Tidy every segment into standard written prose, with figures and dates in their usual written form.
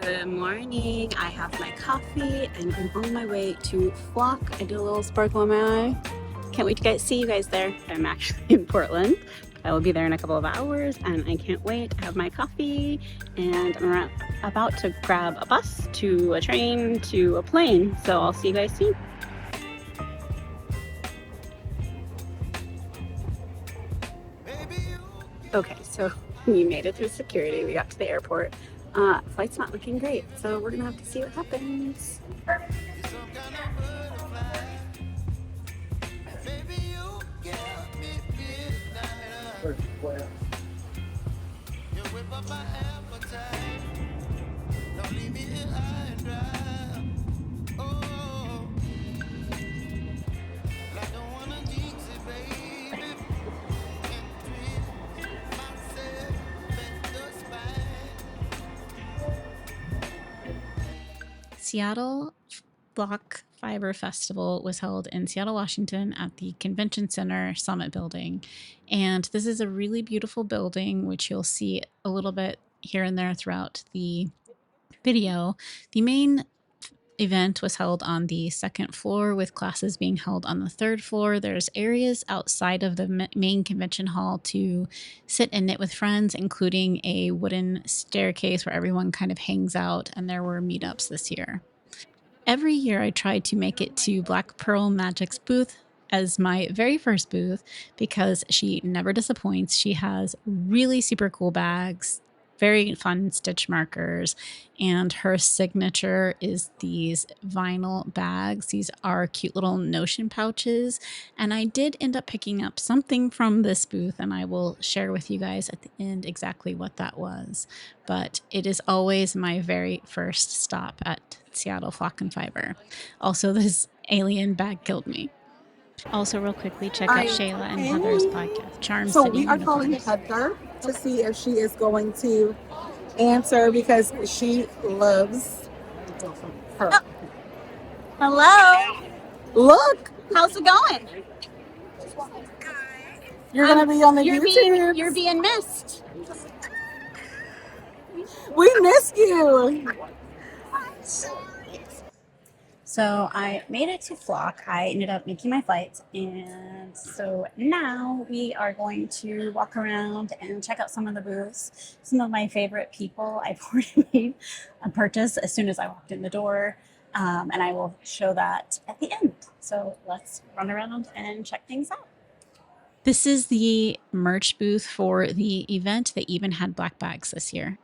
Good morning. I have my coffee and I'm on my way to Flock. I did a little sparkle in my eye. Can't wait to see you guys there. I'm actually in Portland. I will be there in a couple of hours and I can't wait. I have my coffee and I'm about to grab a bus to a train to a plane. So I'll see you guys soon. Okay, so we made it through security. We got to the airport. Flight's not looking great, so we're gonna have to see what happens. Seattle Block Fiber Festival was held in Seattle, Washington at the Convention Center Summit Building. And this is a really beautiful building, which you'll see a little bit here and there throughout the video. The main event was held on the second floor with classes being held on the third floor. There's areas outside of the main convention hall to sit and knit with friends, including a wooden staircase where everyone kind of hangs out, and there were meetups this year. Every year I try to make it to Black Pearl Magic's booth as my very first booth because she never disappoints. She has really super cool bags, very fun stitch markers, and her signature is these vinyl bags. These are cute little notion pouches, and I did end up picking up something from this booth, and I will share with you guys at the end exactly what that was. But it is always my very first stop at Seattle Flock and Fiber. Also, this alien bag killed me. Also, real quickly, check out Shayla and Heather's podcast, Charm So City we are calling Unicorns. Heather to see if she is going to answer because she loves her. Hello. Look, How's it going? you're gonna be on the You're YouTube. being missed. We missed you. So I made it to Flock. I ended up making my flights, and so now we are going to walk around and check out some of the booths. Some of my favorite people I've already made a purchase as soon as I walked in the door, and I will show that at the end. So let's run around and check things out. This is the merch booth for the event. They even had black bags this year.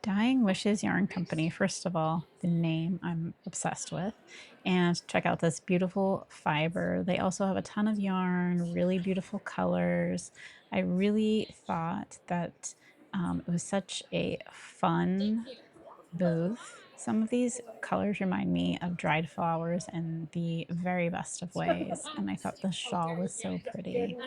Dying Wishes Yarn Company. First of all, the name I'm obsessed with. And check out this beautiful fiber. They also have a ton of yarn, really beautiful colors. I really thought that it was such a fun booth. Some of these colors remind me of dried flowers in the very best of ways. And I thought the shawl was so pretty.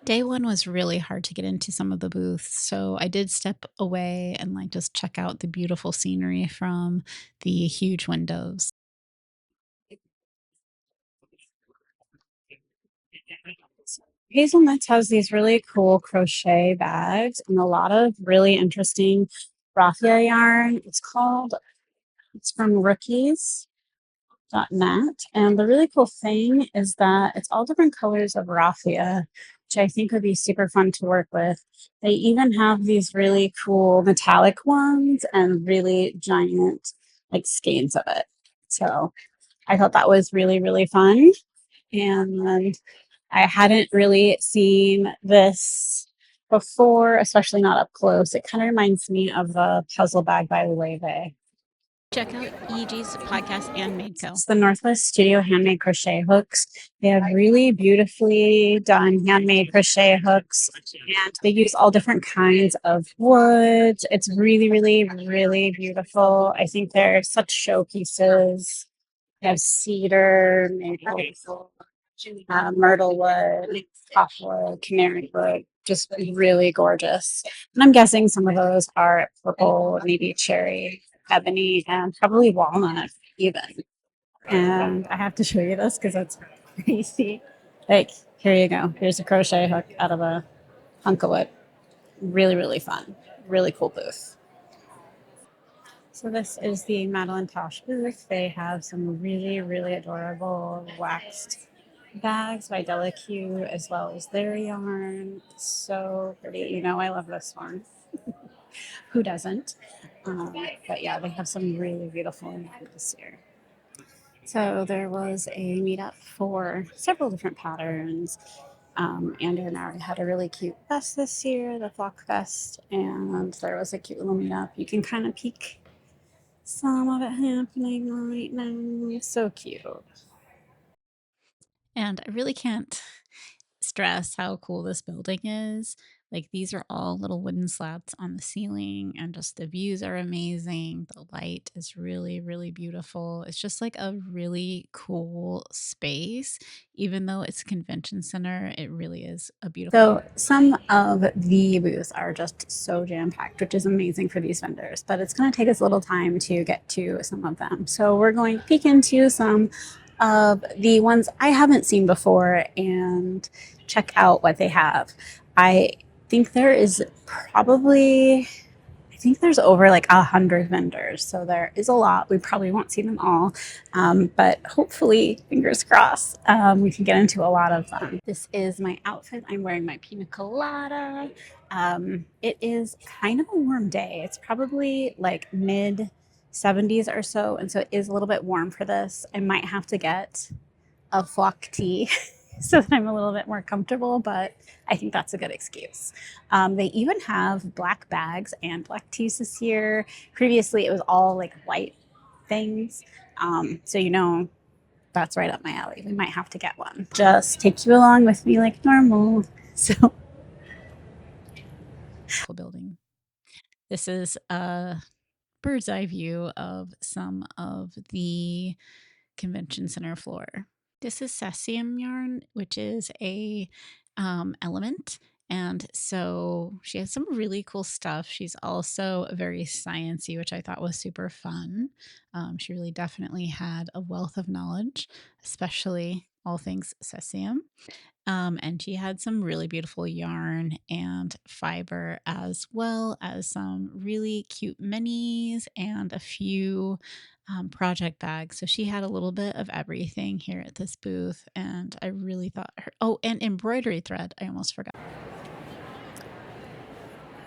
Day one was really hard to get into some of the booths, so I did step away and just check out the beautiful scenery from the huge windows. Hazelnuts has these really cool crochet bags and a lot of really interesting raffia yarn. It's from rookies.net. And the really cool thing is that it's all different colors of raffia, which I think would be super fun to work with. They even have these really cool metallic ones and really giant skeins of it. So I thought that was really, really fun. And I hadn't really seen this before, especially not up close. It kind of reminds me of the puzzle bag by Loewe. Check out EG's podcast and Madeco. It's the Northwest Studio handmade crochet hooks. They have really beautifully done handmade crochet hooks, and they use all different kinds of wood. It's really, really, really beautiful. I think they're such showpieces. They have cedar, maple, myrtle wood, poplar, canary wood, just really gorgeous. And I'm guessing some of those are purple, maybe cherry, ebony, and probably walnut even. And I have to show you this because that's crazy. Here you go. Here's a crochet hook out of a hunk of wood. Really, really fun. Really cool booth. So this is the Madeline Tosh booth. They have some really, really adorable waxed bags by Delicue as well as their yarn. So pretty. You know, I love this one. Who doesn't? But yeah, they have some really beautiful yarn this year. So there was a meetup for several different patterns. Andrew and I had a really cute fest this year, the Flock Fest, and there was a cute little meetup. You can kind of peek some of it happening right now. So cute. And I really can't stress how cool this building is. Like, these are all little wooden slats on the ceiling, and just the views are amazing. The light is really, really beautiful. It's just like a really cool space. Even though it's a convention center, it really is a beautiful. So some of the booths are just so jam-packed, which is amazing for these vendors, but it's going to take us a little time to get to some of them. So we're going to peek into some of the ones I haven't seen before and check out what they have. I think there is probably I think there's over like 100 vendors, so there is a lot. We probably won't see them all, but hopefully, fingers crossed, we can get into a lot of them. This is my outfit. I'm wearing my pina colada. It is kind of a warm day. It's probably like mid 70s or so, and so it is a little bit warm for this. I might have to get a flock tee so that I'm a little bit more comfortable, but I think that's a good excuse. They even have black bags and black tees this year. Previously, it was all like white things. So, you know, that's right up my alley. We might have to get one. Just take you along with me like normal. So, Building. This is a bird's eye view of some of the convention center floor. This is Cesium yarn, which is a element. And so she has some really cool stuff. She's also very sciencey, which I thought was super fun. She really definitely had a wealth of knowledge, especially all things cesium. And she had some really beautiful yarn and fiber, as well as some really cute minis and a few project bags. So she had a little bit of everything here at this booth. And I really thought her, oh, and embroidery thread. I almost forgot.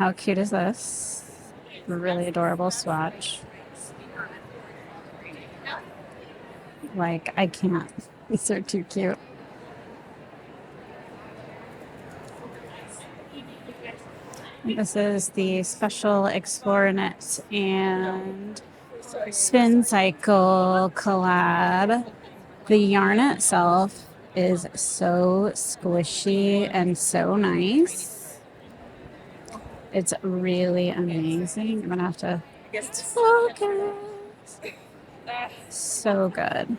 how cute is this? Really adorable swatch. Like, I can't. These are too cute. This is the Special Explorer Knit and Spin Cycle collab. The yarn itself is so squishy and so nice. It's really amazing. I'm gonna have to focus. So good.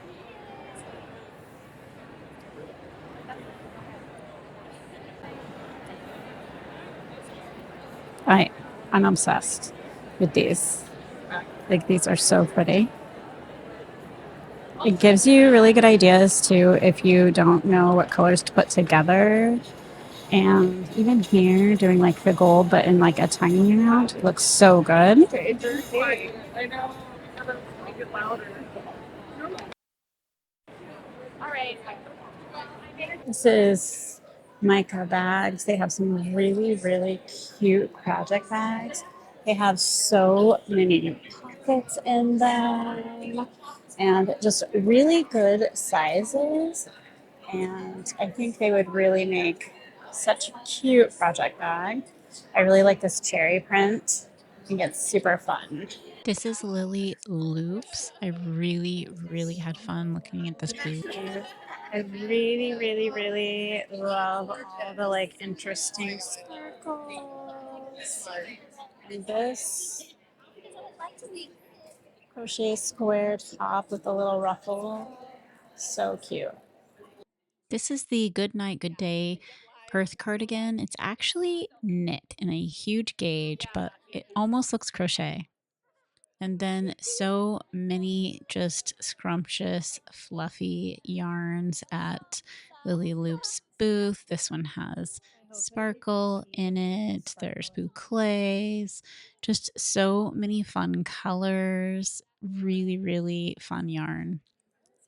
I'm obsessed with these. Like, these are so pretty. It gives you really good ideas too if you don't know what colors to put together. And even here, doing like the gold, but in like a tiny amount, it looks so good. This is Mica bags. They have some really, really cute project bags. They have so many pockets in them and just really good sizes. And I think they would really make such a cute project bag. I really like this cherry print. I think it's super fun. This is Lily Loops. I really, really had fun looking at this booth. I really, really, really love all the like interesting sparkles. And this crochet square top with a little ruffle. So cute. This is the Good Night, Good Day Perth cardigan. It's actually knit in a huge gauge, but it almost looks crochet. And then so many just scrumptious, fluffy yarns at Lily Loop's booth. This one has sparkle in it. There's bouclés, just so many fun colors. Really, really fun yarn.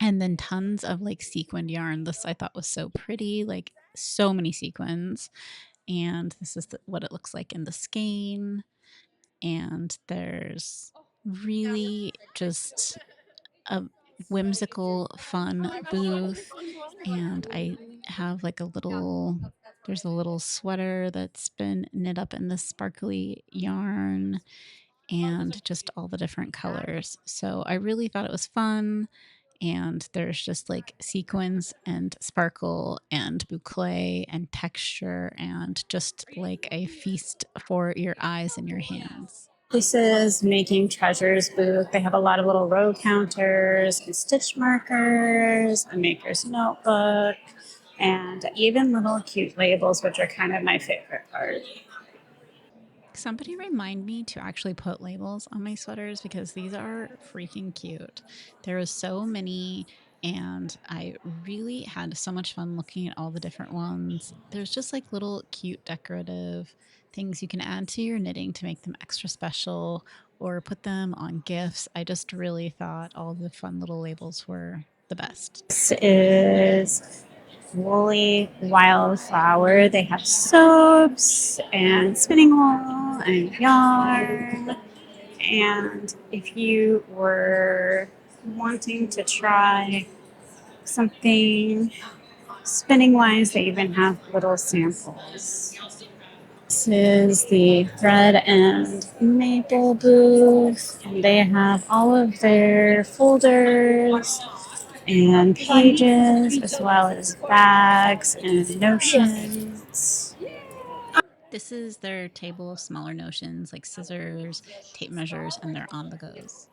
And then tons of like sequined yarn. This I thought was so pretty, like so many sequins. And this is what it looks like in the skein. And there's really just a whimsical, fun booth. And I have like there's a little sweater that's been knit up in this sparkly yarn and just all the different colors. So I really thought it was fun. And there's just like sequins and sparkle and boucle and texture and just like a feast for your eyes and your hands. This is Making Treasures booth. They have a lot of little row counters and stitch markers, a maker's notebook, and even little cute labels, which are kind of my favorite part. Somebody remind me to actually put labels on my sweaters because these are freaking cute. There are so many, and I really had so much fun looking at all the different ones. There's just like little cute decorative things you can add to your knitting to make them extra special or put them on gifts. I just really thought all the fun little labels were the best. This is Woolly Wildflower. They have soaps and spinning wool and yarn. And if you were wanting to try something spinning wise, they even have little samples. This is the thread and maple booth, and they have all of their folders and pages, as well as bags and notions. This is their table of smaller notions like scissors, tape measures, and their on the goes.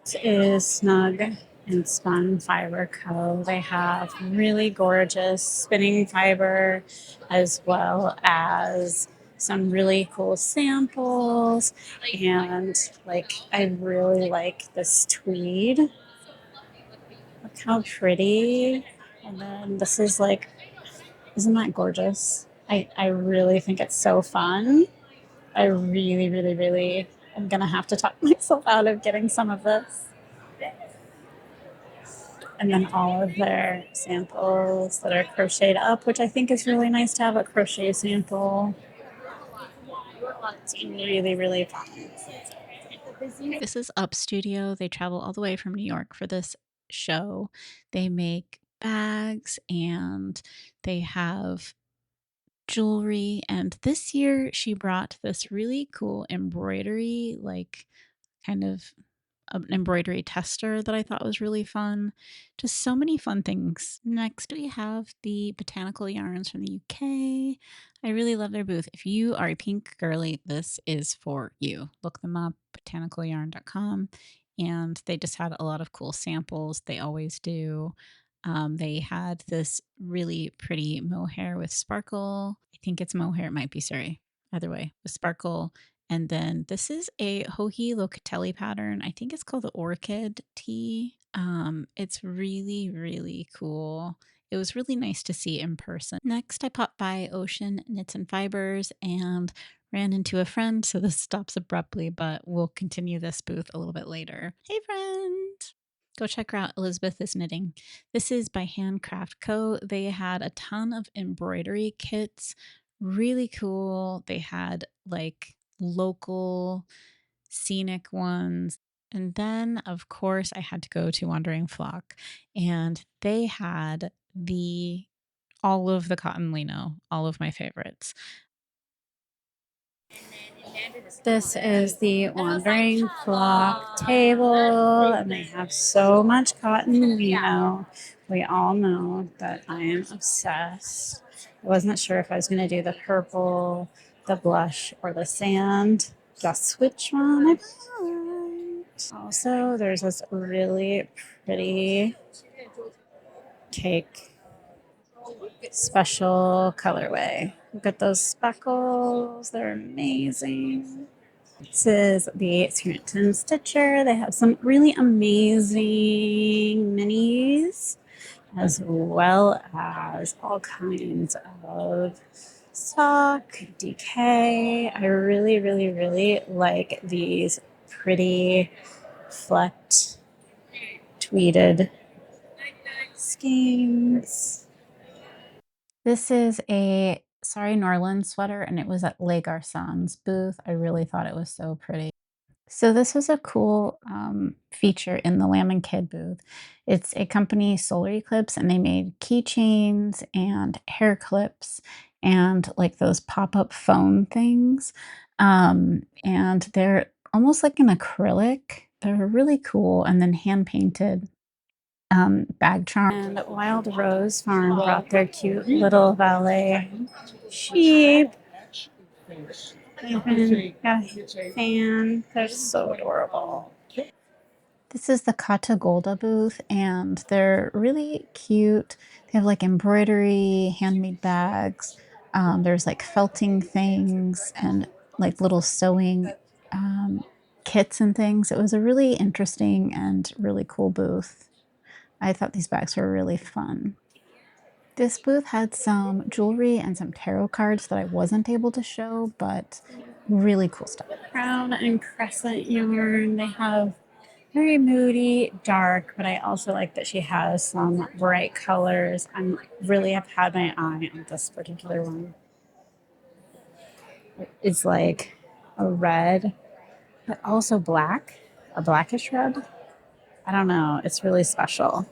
This is Snug and Spun Fiber Co. They have really gorgeous spinning fiber, as well as some really cool samples. And like, I really like this tweed. Look how pretty. And then this is like, isn't that gorgeous? I really think it's so fun. I really, really, really am gonna have to talk myself out of getting some of this. And then all of their samples that are crocheted up, which I think is really nice to have a crochet sample. It's really, really fun. This is Up Studio. They travel all the way from New York for this show. They make bags and they have jewelry. And this year she brought this really cool embroidery, like kind of an embroidery tester that I thought was really fun. Just so many fun things. Next, we have the Botanical Yarns from the UK. I really love their booth. If you are a pink girly, this is for you. Look them up, botanicalyarn.com. And they just had a lot of cool samples. They always do. They had this really pretty mohair with sparkle. I think it's mohair. It might be, sorry. Either way, with sparkle. And then this is a Hohi Locatelli pattern. I think it's called the Orchid Tee. It's really, really cool. It was really nice to see in person. Next, I popped by Ocean Knits and Fibers and ran into a friend. So this stops abruptly, but we'll continue this booth a little bit later. Hey, friend! Go check her out. Elizabeth is knitting. This is by Handcraft Co. They had a ton of embroidery kits. Really cool. They had like local scenic ones. And then, of course, I had to go to Wandering Flock, and they had all of the cotton lino, all of my favorites. This is the Wandering Flock table, and they have so much cotton lino. We all know that I am obsessed. I wasn't sure if I was going to do the purple, the blush, or the sand. Guess which one I bought. Also, there's this really pretty cake special colorway. Look at those speckles, they're amazing. This is the Scranton Stitcher. They have some really amazing minis, as well as all kinds of Sock, DK. I really, really, really like these pretty flecked tweeted skeins. This is a Sorry Norland sweater, and it was at Le Garçon's booth. I really thought it was so pretty. So this was a cool feature in the Lamb and Kid booth. It's a company, Solar Eclipse, and they made keychains and hair clips and like those pop-up phone things. And they're almost like an acrylic. They're really cool and then hand painted bag charm. And Wild Rose Farm brought their cute little valet sheep. Even got a fan. They're so adorable. This is the Katagolda booth, and they're really cute. They have like embroidery, handmade bags. There's like felting things and like little sewing kits and things. It was a really interesting and really cool booth. I thought these bags were really fun. This booth had some jewelry and some tarot cards that I wasn't able to show, but really cool stuff. Crown and crescent yarn. They have very moody, dark, but I also like that she has some bright colors. I really have had my eye on this particular one. It's like a red, but also black, a blackish red. I don't know. It's really special.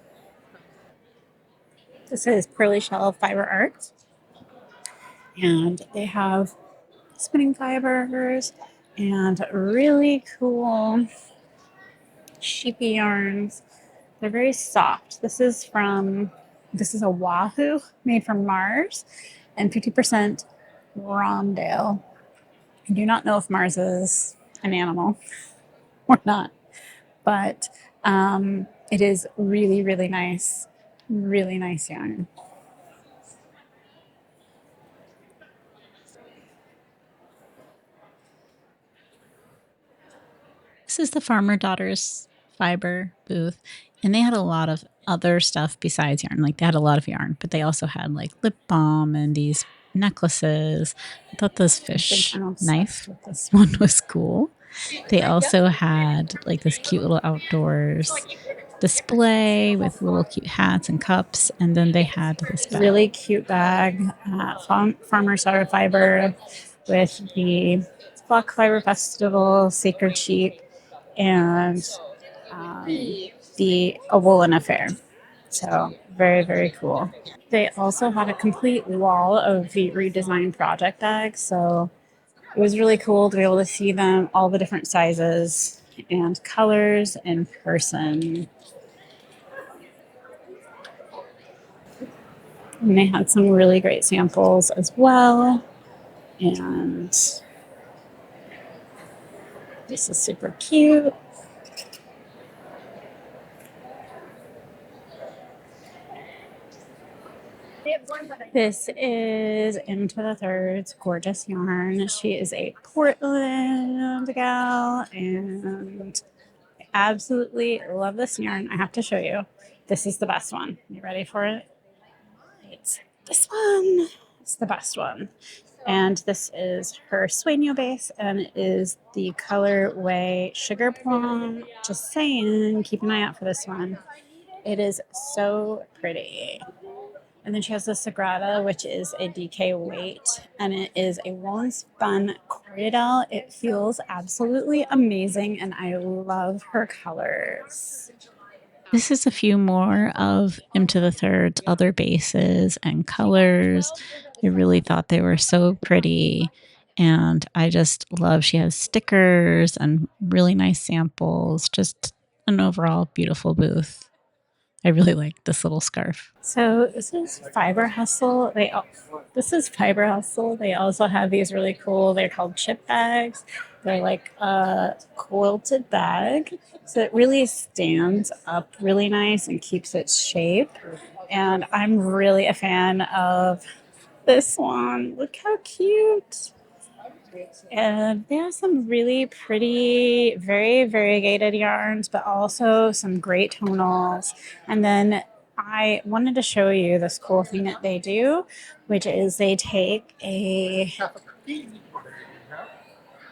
This is Pearly Shell Fiber Arts, and they have spinning fibers and really cool sheepy yarns. They're very soft. This is a Wahoo made from Mars and 50% Rondale. I do not know if Mars is an animal or not, but it is really, really nice yarn. This is the Farmer Daughters Fiber booth, and they had a lot of other stuff besides yarn. Like they had a lot of yarn, but they also had like lip balm and these necklaces. I thought this fish knife one was cool. They also had like this cute little outdoors display with little cute hats and cups, and then they had this bag. Really cute bag, Farmer Daughter Fiber with the Flock Fiber Festival, Sacred Sheep, and the A Woolen Affair. So very, very cool. They also had a complete wall of the redesigned project bags. So it was really cool to be able to see them, all the different sizes and colors in person. And they had some really great samples as well. And this is super cute. This is Into the Thirds Gorgeous Yarn. She is a Portland gal, and I absolutely love this yarn. I have to show you. This is the best one. You ready for it? It's this one. It's the best one. And this is her Sueno base, and it is the colorway Sugar Plum. Just saying, keep an eye out for this one. It is so pretty. And then she has the Sagrada, which is a DK weight, and it is a woolen spun cordial. It feels absolutely amazing, and I love her colors. This is a few more of Into the Third's other bases and colors. I really thought they were so pretty. And I just love she has stickers and really nice samples. Just an overall beautiful booth. I really like this little scarf. So this is Fiber Hustle. This is Fiber Hustle. They also have these really cool. They're called chip bags. They're like a quilted bag, so it really stands up really nice and keeps its shape. And I'm really a fan of this one. Look how cute. And they have some really pretty, very variegated yarns, but also some great tonals. And then I wanted to show you this cool thing that they do, which is they take a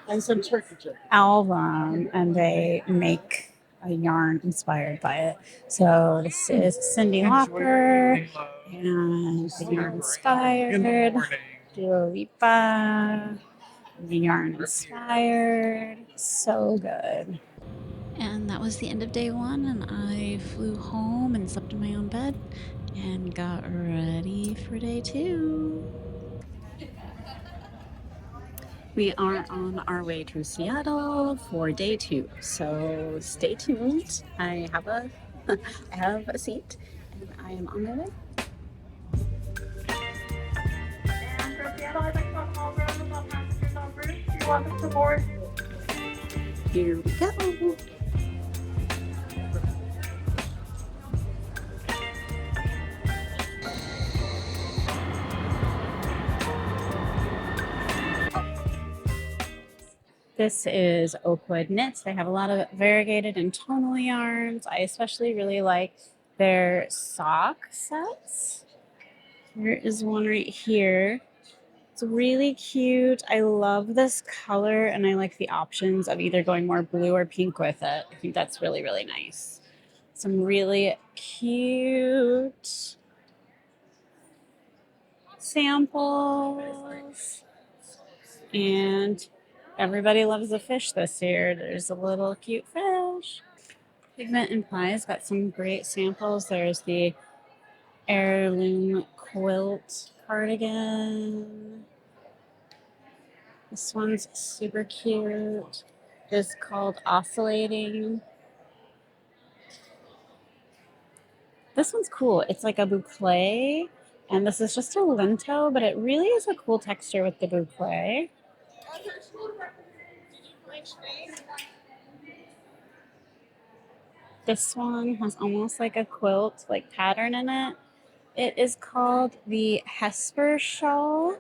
And some turkey chili. album and they make a yarn inspired by it. So this is Cindy Lauper and the yarn inspired, Dua Lipa, the yarn inspired. So good. And that was the end of day one, and I flew home and slept in my own bed and got ready for day two. We are on our way to Seattle for day two, so stay tuned. I have a I have a seat and I am on my way. And for Seattle, I'd like to welcome all those on passengers on route. You're welcome to board. Here we go. This is Oakwood Knits. They have a lot of variegated and tonal yarns. I especially really like their sock sets. Here is one right here. It's really cute. I love this color and I like the options of either going more blue or pink with it. I think that's really, really nice. Some really cute samples. And everybody loves the fish this year. There's a little cute fish. Pigment and Pie's got some great samples. There's the heirloom quilt cardigan. This one's super cute. It's called Oscillating. This one's cool. It's like a boucle, and this is just a linto, but it really is a cool texture with the boucle. This one has almost like a quilt, like pattern in it. It is called the Hesper Shawl.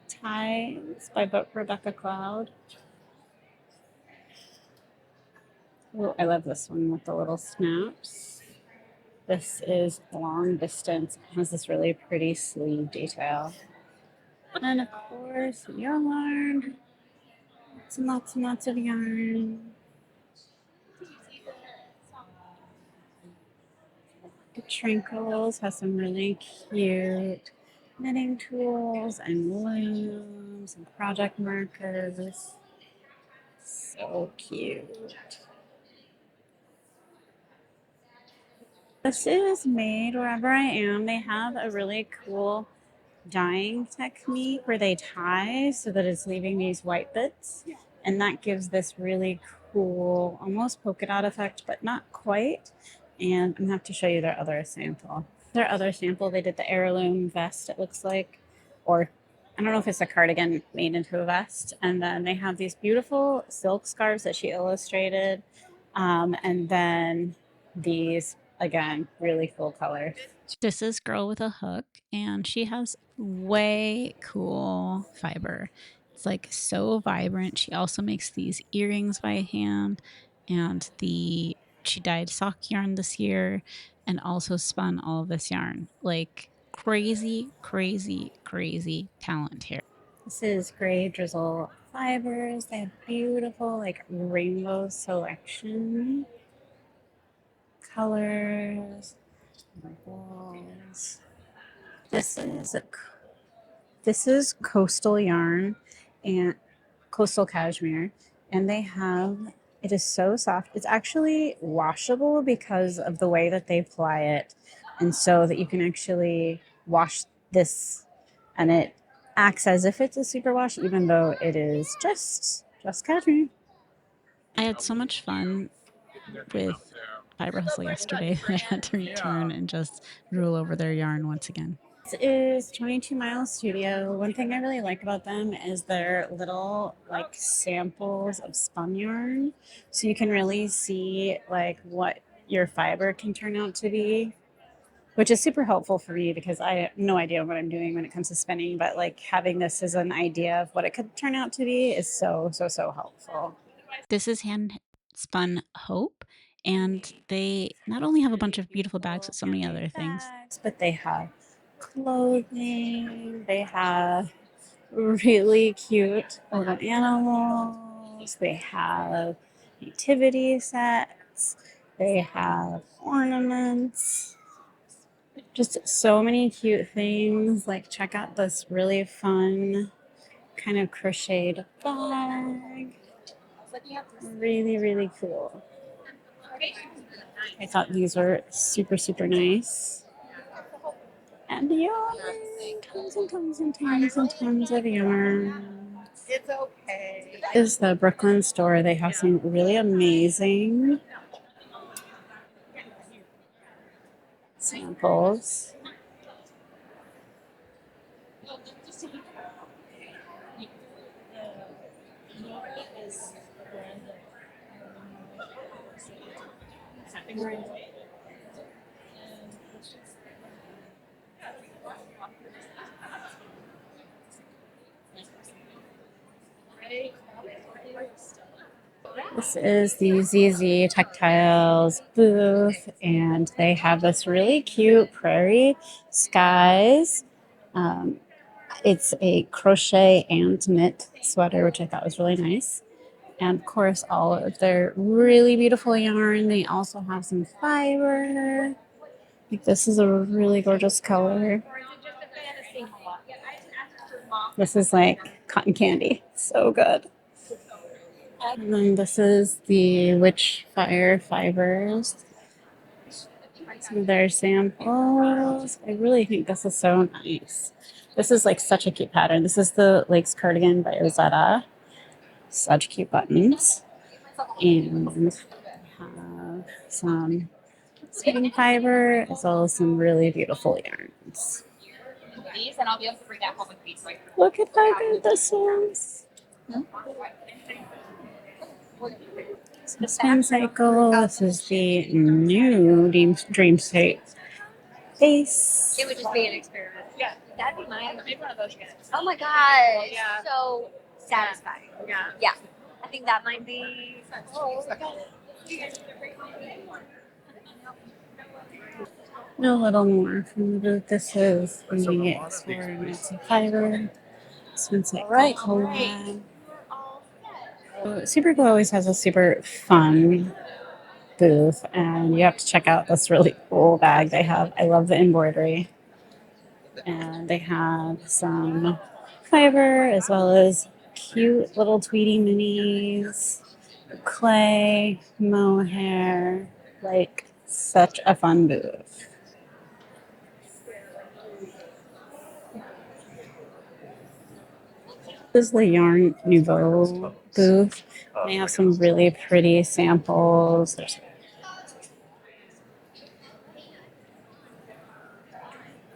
Ties by Rebecca Cloud. Oh, I love this one with the little snaps. This is long distance. It has this really pretty sleeve detail. And of course, yarn. Lots and lots and lots of yarn. The Trinkles has some really cute knitting tools and looms and project markers. So cute. This is made wherever I am. They have a really cool dyeing technique where they tie so that it's leaving these white bits. And that gives this really cool, almost polka dot effect, but not quite. And I'm gonna have to show you their other sample. Their other sample, they did the heirloom vest, it looks like, or I don't know if it's a cardigan made into a vest. And then they have these beautiful silk scarves that she illustrated. And then these, again, really cool colors. This is Girl with a Hook, and she has way cool fiber. It's like so vibrant. She also makes these earrings by hand, and she dyed sock yarn this year and also spun all of this yarn. Like crazy, crazy, crazy talent here. This is Gray Drizzle Fibers. They have beautiful, like rainbow selection, colors, balls. This is Coastal Yarn and Coastal Cashmere, and they have it is so soft. It's actually washable because of the way that they ply it, and so that you can actually wash this, and it acts as if it's a superwash, even though it is just cashmere. I had so much fun with Fiber Hustle yesterday. I had to return and just drool over their yarn once again. This is 22 Mile Studio. One thing I really like about them is their little like samples of spun yarn. So you can really see like what your fiber can turn out to be, which is super helpful for me because I have no idea what I'm doing when it comes to spinning, but like having this as an idea of what it could turn out to be is so helpful. This is hand spun Hope, And they not only have a bunch of beautiful bags, but so many other things. But they have clothing, they have really cute little animals, they have nativity sets, they have ornaments, just so many cute things. Like, check out this really fun kind of crocheted bag. Really, really cool. I thought these were super, super nice. And yarn, tons and tons and tons and tons of yarn. It's okay. This is the Brooklyn store. They have some really amazing samples. This is the ZZ Textiles booth, and they have this really cute prairie skies. Um, it's a crochet and knit sweater, which I thought was really nice. And of course, all of their really beautiful yarn. They also have some fiber. Like, this is a really gorgeous color. This is like cotton candy. So good. And then this is the Witchfire fibers. Some of their samples. I really think this is so nice. This is like such a cute pattern. This is the Lakes Cardigan by Rosetta. Such cute buttons. And we have some spinning fiber as well as some really beautiful yarns. And I'll be able to bring that home with me. Look at how good this is. So Spin Cycle. This is the new Dream State base. It would just be an experiment. Yeah, that'd be mine. Maybe one of those guys. Oh my god, yeah. So satisfying. Yeah. Yeah. I think that might be. A little more from the booth. This is the Experimental Fiber. Spin Cycle collab. Super Glue always has a super fun booth, and you have to check out this really cool bag they have. I love the embroidery. And they have some fiber as well as cute little Tweety minis, clay, mohair, like such a fun booth. This is the Yarn Nouveau booth. They have some really pretty samples. There's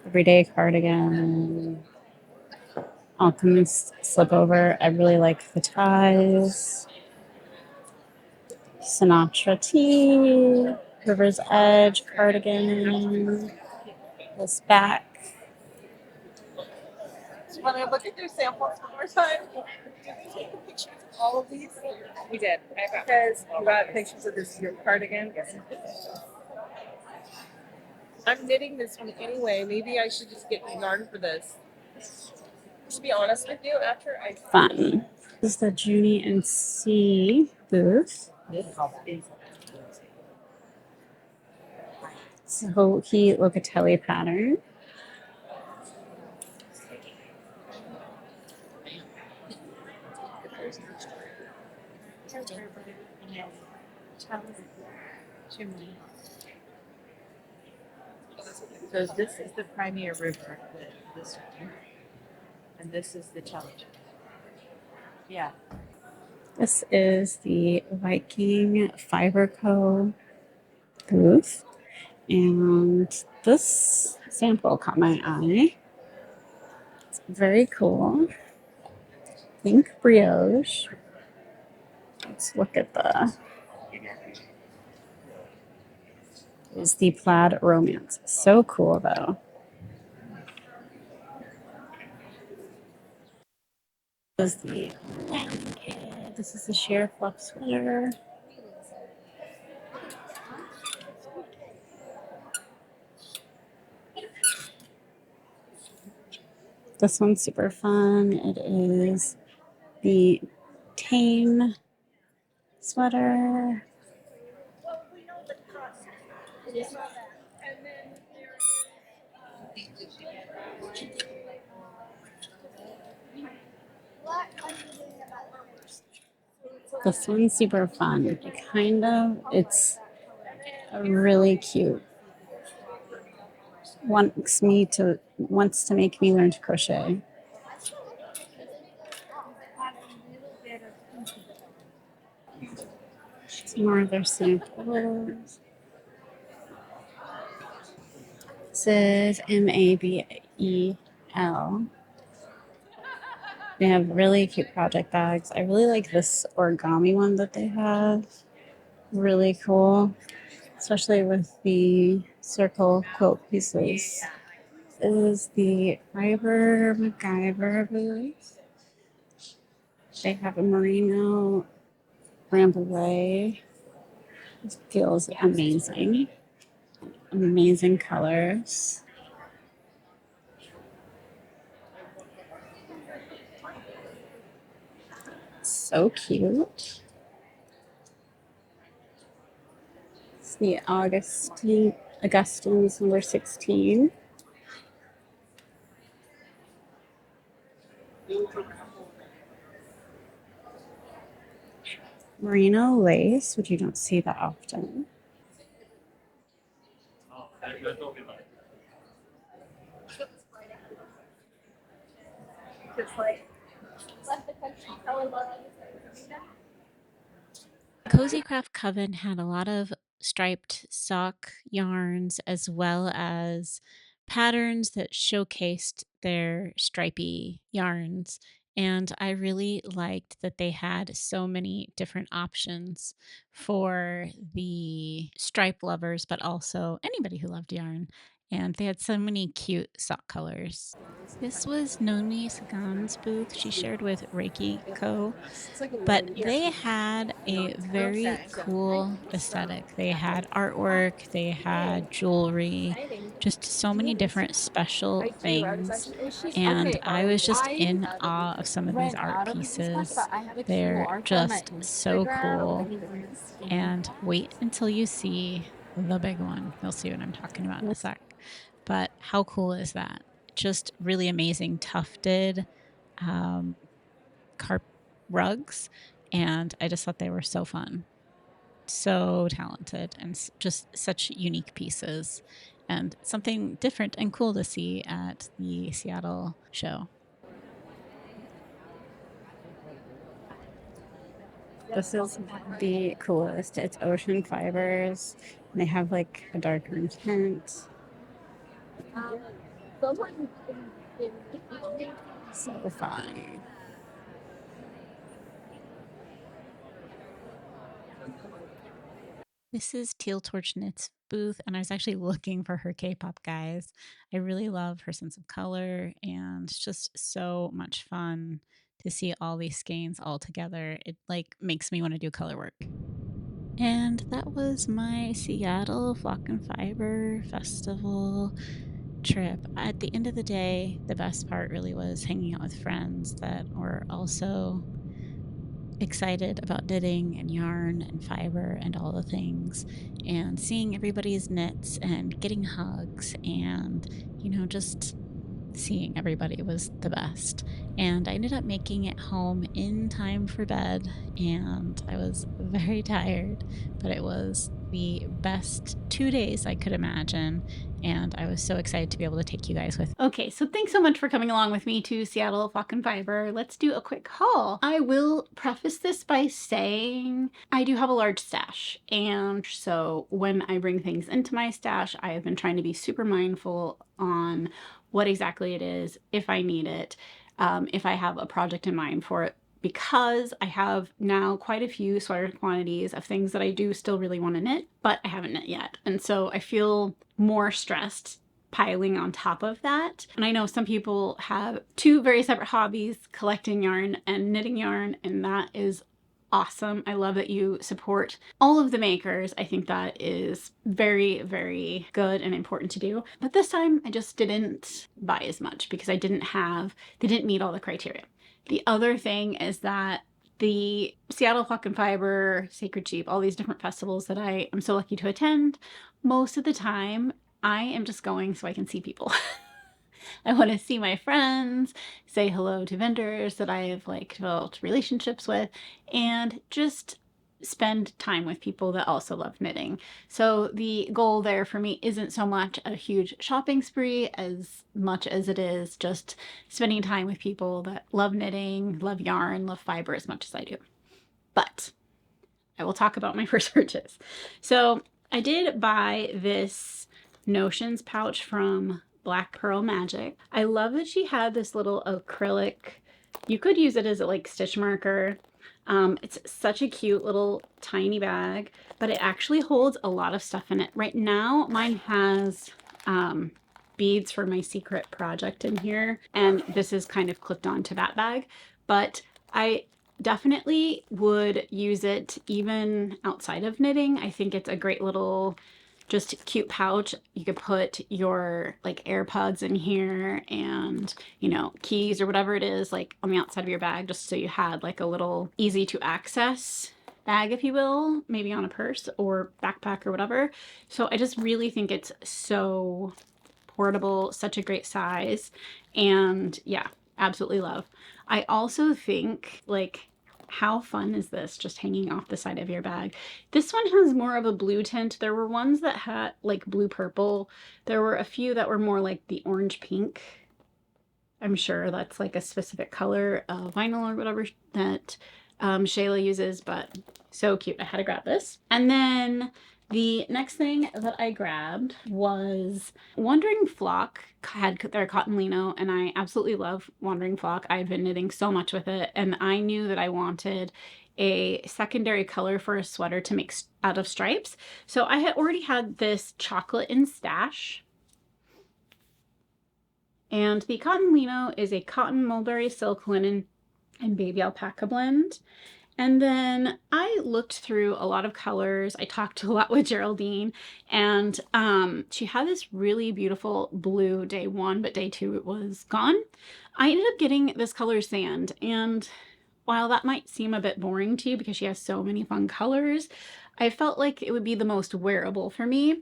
everyday cardigan, alchemist slipover. I really like the ties. Sinatra tee, River's Edge cardigan. This back. Want to look at their samples one more time? Did we take a picture of all of these? We did. Because you got pictures of this your cardigan. I'm knitting this one anyway. Maybe I should just get yarn for this. To be honest with you, after I Fun. This is the Junie and C booth. So cute Locatelli pattern. So this is the Crimea River, this one, and this is the Challenger. Yeah. This is the Viking Fiber Co. booth. And this sample caught my eye. It's very cool. Pink brioche. Let's look at is the plaid romance. So cool though. This is the sheer fluff sweater. This one's super fun. It is the Tame sweater. This one's super fun. It's really cute. Wants to make me learn to crochet. Some more of their samples. This is Mabel. They have really cute project bags. I really like this origami one that they have. Really cool, especially with the circle quilt pieces. This is the Fiber MacGyver booth. They have a merino rambouillet. It feels amazing. Amazing colors. So cute. It's the Augustine's number 16. Merino lace, which you don't see that often. Cozy Craft Coven had a lot of striped sock yarns as well as patterns that showcased their stripy yarns. And I really liked that they had so many different options for the stripe lovers, but also anybody who loved yarn. And they had so many cute sock colors. This was Nomi Sagan's booth. She shared with Reiki Co. But they had a very cool aesthetic. They had artwork, they had jewelry, just so many different special things. And I was just in awe of some of these art pieces. They're just so cool. And wait until you see the big one. You'll see what I'm talking about in a sec. But how cool is that? Just really amazing tufted carp rugs, and I just thought they were so fun, so talented, and just such unique pieces, and something different and cool to see at the Seattle show. This is the coolest. It's ocean fibers. And they have like a darker tint. So fun. This is Teal Torch Knit's booth, and I was actually looking for her K-pop guys. I really love her sense of color, and it's just so much fun to see all these skeins all together. It like makes me want to do color work. And that was my Seattle Flock and Fiber Festival trip. At the end of the day, the best part really was hanging out with friends that were also excited about knitting and yarn and fiber and all the things, and seeing everybody's knits and getting hugs and, just seeing everybody was the best. And I ended up making it home in time for bed, and I was very tired, but it was the best 2 days I could imagine. And I was so excited to be able to take you guys with. Okay, so thanks so much for coming along with me to Seattle Flock and Fiber. Let's do a quick haul. I will preface this by saying I do have a large stash, and so when I bring things into my stash, I have been trying to be super mindful on what exactly it is, if I need it, if I have a project in mind for it, because I have now quite a few sweater quantities of things that I do still really want to knit, but I haven't knit yet. And so I feel more stressed piling on top of that. And I know some people have two very separate hobbies, collecting yarn and knitting yarn, and that is awesome. I love that you support all of the makers. I think that is very, very good and important to do. But this time I just didn't buy as much because they didn't meet all the criteria. The other thing is that the Seattle Flock and Fiber, Sacred Sheep, all these different festivals that I am so lucky to attend, most of the time I am just going so I can see people. I want to see my friends, say hello to vendors that I've like developed relationships with, and just spend time with people that also love knitting. So the goal there for me isn't so much a huge shopping spree as much as it is just spending time with people that love knitting, love yarn, love fiber as much as I do. But I will talk about my first purchase. So I did buy this Notions pouch from Black Pearl Magic. I love that she had this little acrylic. You could use it as a like stitch marker. It's such a cute little tiny bag, but it actually holds a lot of stuff in it. Right now, mine has beads for my secret project in here, and this is kind of clipped onto that bag, but I definitely would use it even outside of knitting. I think it's a great little just cute pouch. You could put your like AirPods in here and, you know, keys or whatever it is like on the outside of your bag, just so you had like a little easy to access bag, if you will, maybe on a purse or backpack or whatever. So I just really think it's so portable, such a great size, and yeah, absolutely love. I also think like, how fun is this just hanging off the side of your bag? This one has more of a blue tint. There were ones that had like blue purple. There were a few that were more like the orange pink. I'm sure that's like a specific color of vinyl or whatever that Shayla uses, but so cute. I had to grab this. And then the next thing that I grabbed was Wandering Flock had their cotton lino, and I absolutely love Wandering Flock. I've been knitting so much with it, and I knew that I wanted a secondary color for a sweater to make out of stripes. So I had already had this chocolate in stash. And the cotton lino is a cotton, mulberry, silk, linen, and baby alpaca blend. And then I looked through a lot of colors. I talked a lot with Geraldine, and she had this really beautiful blue day one, but day two it was gone. I ended up getting this color sand, and while that might seem a bit boring to you because she has so many fun colors, I felt like it would be the most wearable for me.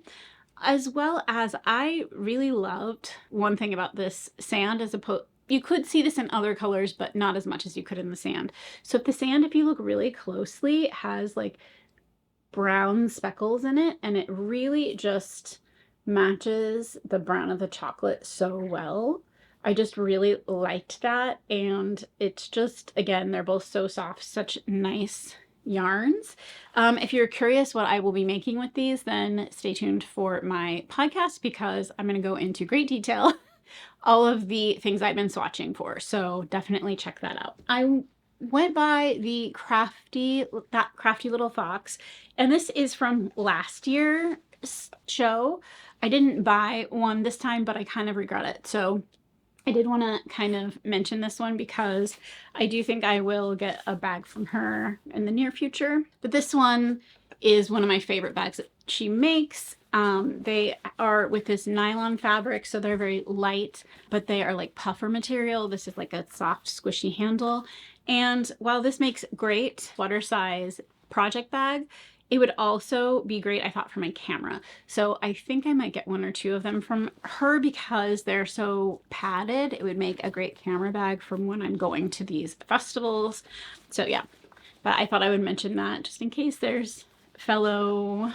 As well as I really loved one thing about this sand as opposed, you could see this in other colors, but not as much as you could in the sand. So if the sand, if you look really closely, has like brown speckles in it, and it really just matches the brown of the chocolate so well. I just really liked that, and it's just, again, they're both so soft, such nice yarns. If you're curious what I will be making with these, then stay tuned for my podcast because I'm going to go into great detail all of the things I've been swatching for. So definitely check that out. I went by the crafty little fox, and this is from last year's show. I didn't buy one this time, but I kind of regret it. So I did want to kind of mention this one because I do think I will get a bag from her in the near future. But this one is one of my favorite bags that she makes. They are with this nylon fabric, so they're very light, but they are like puffer material. This is like a soft, squishy handle. And while this makes great sweater size project bag, it would also be great, I thought, for my camera. So I think I might get one or two of them from her because they're so padded. It would make a great camera bag from when I'm going to these festivals. So yeah, but I thought I would mention that just in case there's fellow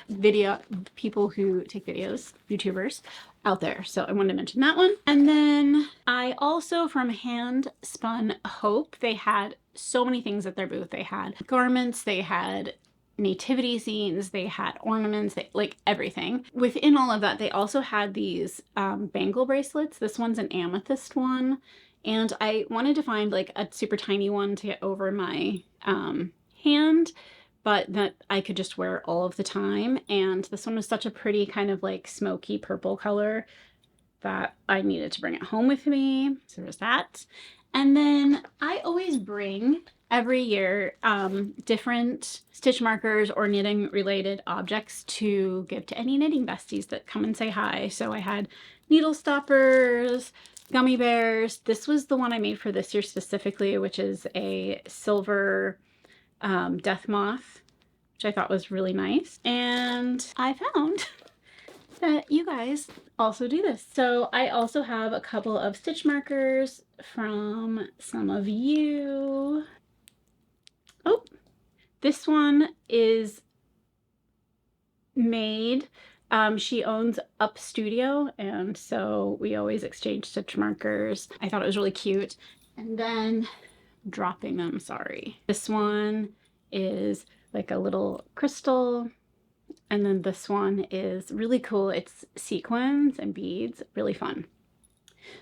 video people who take videos, YouTubers out there. So I wanted to mention that one. And then I also, from Hand Spun Hope, they had so many things at their booth. They had garments, they had nativity scenes, they had ornaments, like everything. Within all of that, they also had these bangle bracelets. This one's an amethyst one, and I wanted to find like a super tiny one to get over my hand, but that I could just wear all of the time. And this one was such a pretty kind of like smoky purple color that I needed to bring it home with me. So there's that. And then I always bring every year different stitch markers or knitting related objects to give to any knitting besties that come and say hi. So I had needle stoppers, gummy bears. This was the one I made for this year specifically, which is a silver death moth, which I thought was really nice. And I found that you guys also do this. So I also have a couple of stitch markers from some of you. Oh, this one is made. She owns Up Studio, and so we always exchange stitch markers. I thought it was really cute. And then dropping them, sorry. This one is like a little crystal. And then this one is really cool. It's sequins and beads, really fun.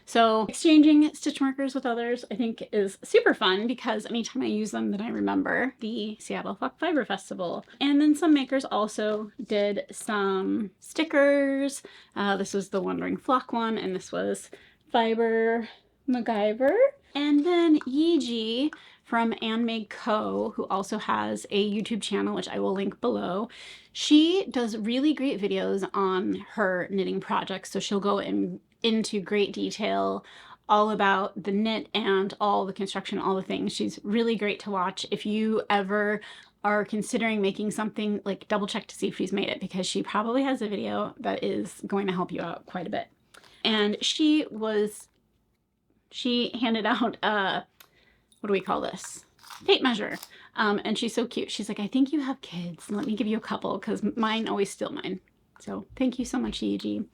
So exchanging stitch markers with others, I think, is super fun because anytime I use them, then I remember the Seattle Flock Fiber Festival. And then some makers also did some stickers. This was the Wandering Flock one, and this was Fiber MacGyver. And then Yeji from Ann May Co., who also has a YouTube channel, which I will link below. She does really great videos on her knitting projects. So she'll go into great detail all about the knit and all the construction, all the things. She's really great to watch. If you ever are considering making something, like double check to see if she's made it, because she probably has a video that is going to help you out quite a bit. And she handed out what do we call this? Tape measure. And she's so cute. She's like, I think you have kids. Let me give you a couple, because mine always steal mine. So thank you so much, Yeji.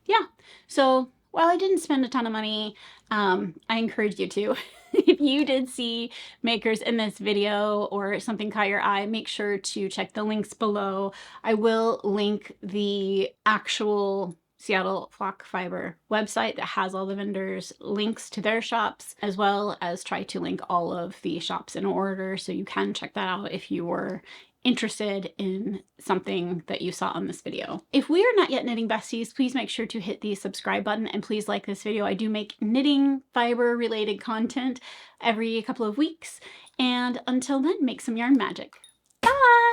Yeah. So while I didn't spend a ton of money, I encourage you to. If you did see makers in this video or something caught your eye, make sure to check the links below. I will link the actual Seattle Flock Fiber website that has all the vendors' links to their shops, as well as try to link all of the shops in order, so you can check that out if you were interested in something that you saw on this video. If we are not yet knitting besties, please make sure to hit the subscribe button and please like this video. I do make knitting fiber related content every couple of weeks. And until then, make some yarn magic. Bye!